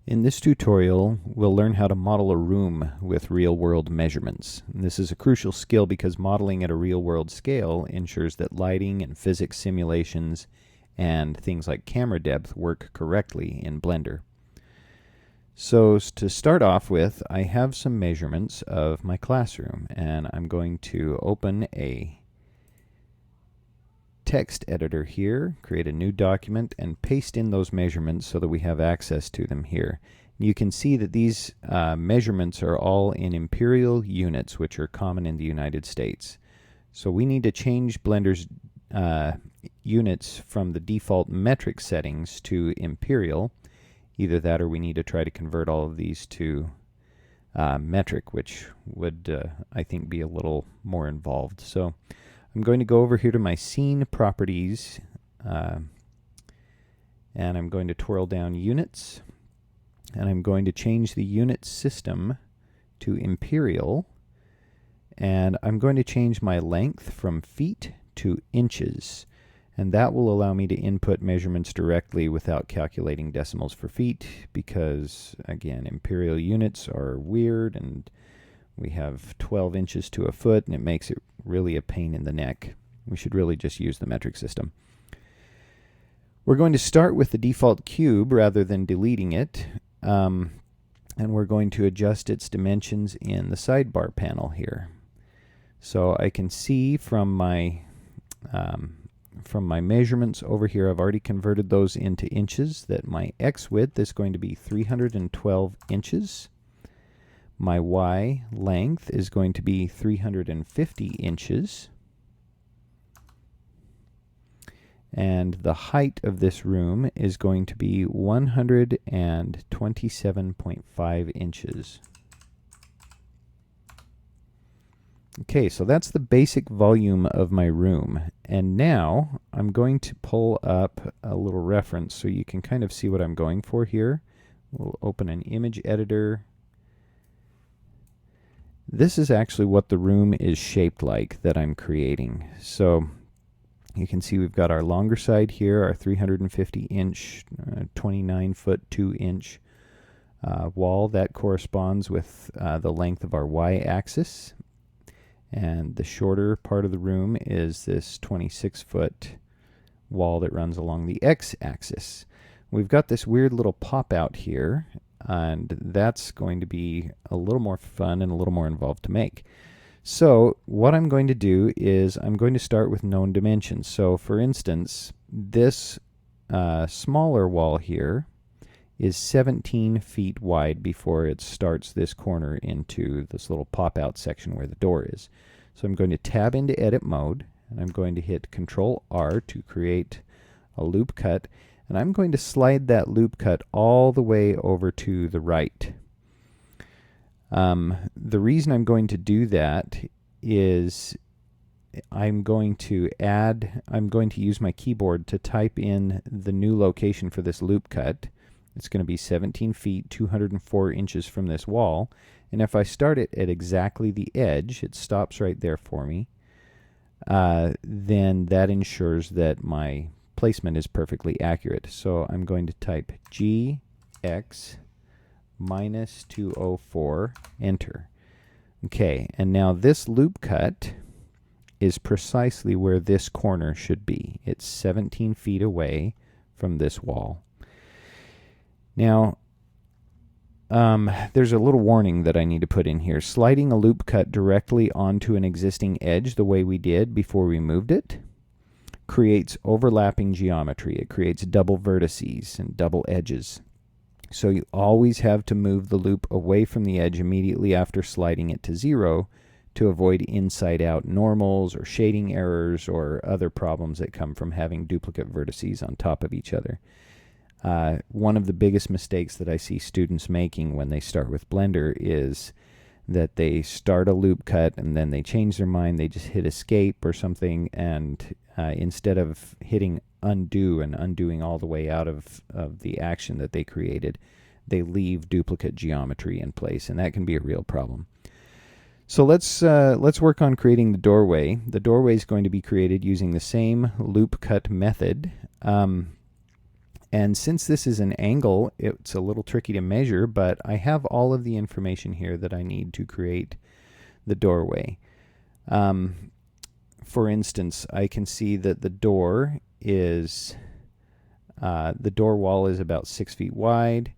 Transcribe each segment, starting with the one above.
In this tutorial, we'll learn how to model a room with real-world measurements. And this is a crucial skill because modeling at a real-world scale ensures that lighting and physics simulations and things like camera depth work correctly in Blender. So to start off with, I have some measurements of my classroom, and I'm going to open a text editor here, create a new document, and paste in those measurements so that we have access to them here. You can see that these measurements are all in imperial units, which are common in the United States. So we need to change Blender's units from the default metric settings to imperial. Either that or we need to try to convert all of these to metric, which would, I think, be a little more involved. So I'm going to go over here to my scene properties, and I'm going to twirl down units, and I'm going to change the unit system to imperial, and I'm going to change my length from feet to inches, and that will allow me to input measurements directly without calculating decimals for feet, because again, imperial units are weird, and we have 12 inches to a foot, and it makes it really a pain in the neck. We should really just use the metric system. We're going to start with the default cube rather than deleting it, and we're going to adjust its dimensions in the sidebar panel here. So I can see from my measurements over here, I've already converted those into inches, that my X width is going to be 312 inches. My Y length is going to be 350 inches. And the height of this room is going to be 127.5 inches. Okay, so that's the basic volume of my room. And now I'm going to pull up a little reference so you can kind of see what I'm going for here. We'll open an image editor. This is actually what the room is shaped like that I'm creating. So you can see we've got our longer side here, our 350 inch, 29 foot 2 inch wall. That corresponds with the length of our Y axis. And the shorter part of the room is this 26 foot wall that runs along the X axis. We've got this weird little pop out here, and that's going to be a little more fun and a little more involved to make. So what I'm going to do is I'm going to start with known dimensions. So for instance, this smaller wall here is 17 feet wide before it starts this corner into this little pop-out section where the door is. So I'm going to tab into edit mode, and I'm going to hit Control R to create a loop cut, and I'm going to slide that loop cut all the way over to the right. The reason I'm going to do that is I'm going to use my keyboard to type in the new location for this loop cut. It's going to be 17 feet, 204 inches from this wall. And if I start it at exactly the edge, it stops right there for me, then that ensures that my placement is perfectly accurate. So I'm going to type GX minus 204, enter. Okay, and now this loop cut is precisely where this corner should be. It's 17 feet away from this wall. Now, there's a little warning that I need to put in here. Sliding a loop cut directly onto an existing edge the way we did before we moved it creates overlapping geometry. It creates double vertices and double edges. So you always have to move the loop away from the edge immediately after sliding it to 0 to avoid inside-out normals or shading errors or other problems that come from having duplicate vertices on top of each other. One of the biggest mistakes that I see students making when they start with Blender is that they start a loop cut and then they change their mind, they just hit escape or something, and instead of hitting undo and undoing all the way out of the action that they created, they leave duplicate geometry in place, and that can be a real problem. So let's work on creating the doorway. The doorway is going to be created using the same loop cut method. And since this is an angle, it's a little tricky to measure, but I have all of the information here that I need to create the doorway. For instance, I can see that the door wall is about 6 feet wide.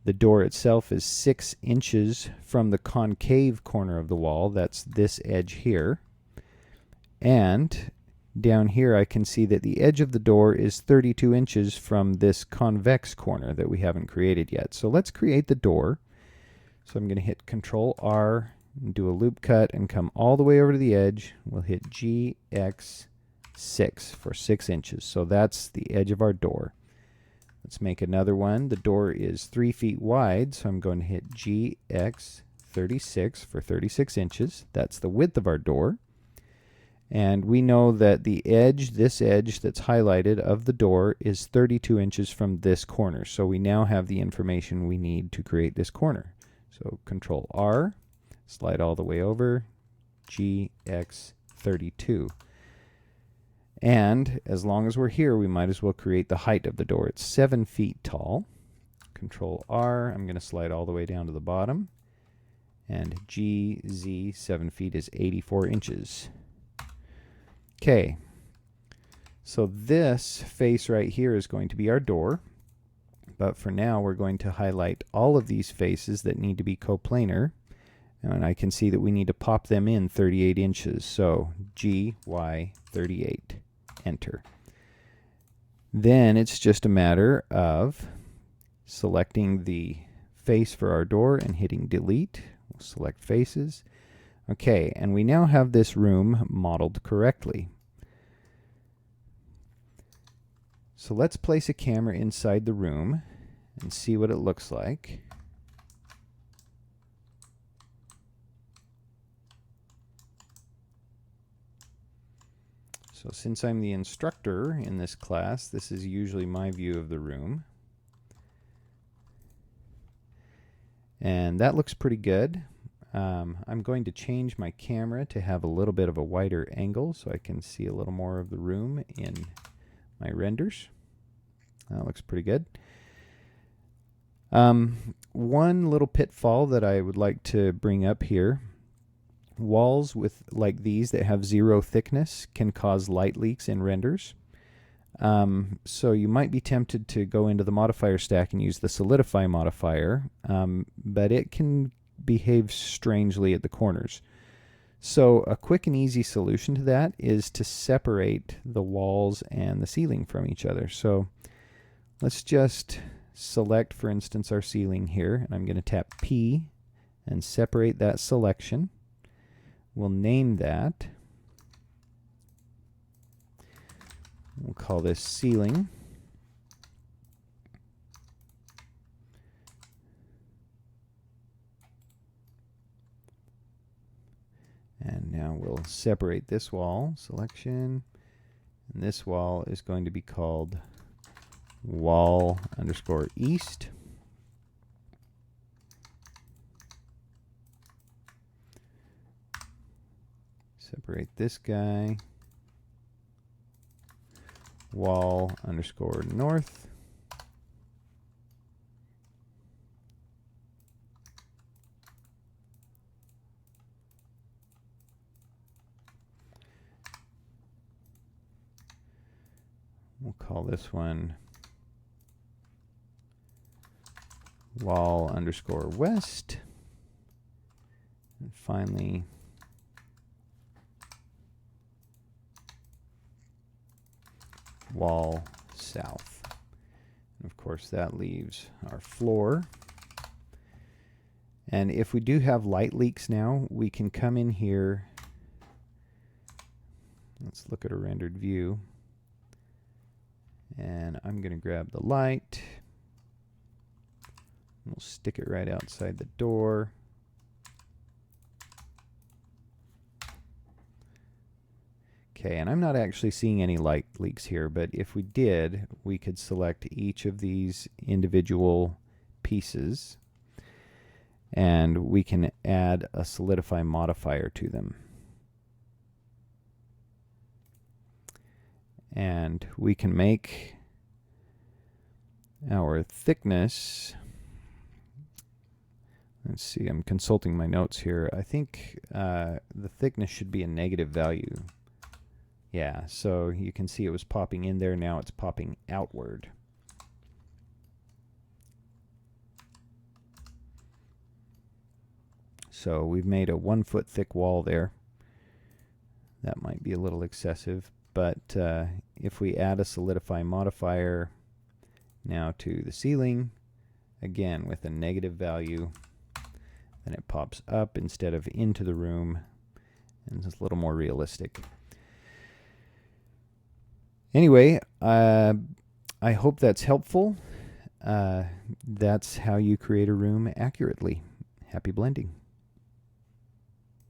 The door itself is 6 inches from the concave corner of the wall. That's this edge here. And down here I can see that the edge of the door is 32 inches from this convex corner that we haven't created yet. So let's create the door. So I'm going to hit Control R and do a loop cut and come all the way over to the edge. We'll hit GX6 for 6 inches. So that's the edge of our door. Let's make another one. The door is 3 feet wide, so I'm going to hit GX36 for 36 inches. That's the width of our door. And we know that the edge, this edge that's highlighted of the door, is 32 inches from this corner. So we now have the information we need to create this corner. So Control R, slide all the way over, GX32. And as long as we're here, we might as well create the height of the door. It's 7 feet tall. Control R, I'm going to slide all the way down to the bottom. And GZ, 7 feet, is 84 inches. Okay, so this face right here is going to be our door, but for now we're going to highlight all of these faces that need to be coplanar, and I can see that we need to pop them in 38 inches, so GY38, enter. Then it's just a matter of selecting the face for our door and hitting delete. We'll select faces. Okay, and we now have this room modeled correctly. So let's place a camera inside the room and see what it looks like. So since I'm the instructor in this class, this is usually my view of the room. And that looks pretty good. I'm going to change my camera to have a little bit of a wider angle so I can see a little more of the room in my renders. That looks pretty good. One little pitfall that I would like to bring up here: walls with like these that have 0 thickness can cause light leaks in renders. So you might be tempted to go into the modifier stack and use the solidify modifier, but it can behave strangely at the corners. So a quick and easy solution to that is to separate the walls and the ceiling from each other. So let's just select, for instance, our ceiling here, and I'm going to tap P and separate that selection. We'll name that. We'll call this ceiling. And now we'll separate this wall, selection, and this wall is going to be called wall_east. Separate this guy, wall_north. We'll call this one wall_west. And finally, wall south. And of course, that leaves our floor. And if we do have light leaks now, we can come in here. Let's look at a rendered view. And I'm going to grab the light. We'll stick it right outside the door. Okay, and I'm not actually seeing any light leaks here, but if we did, we could select each of these individual pieces, and we can add a solidify modifier to them. And we can make our thickness, let's see, I'm consulting my notes here. I think the thickness should be a negative value. Yeah, so you can see it was popping in there. Now it's popping outward. So we've made a 1 foot thick wall there. That might be a little excessive, but if we add a solidify modifier now to the ceiling, again with a negative value, then it pops up instead of into the room, and it's a little more realistic. Anyway, I hope that's helpful. That's how you create a room accurately. Happy blending.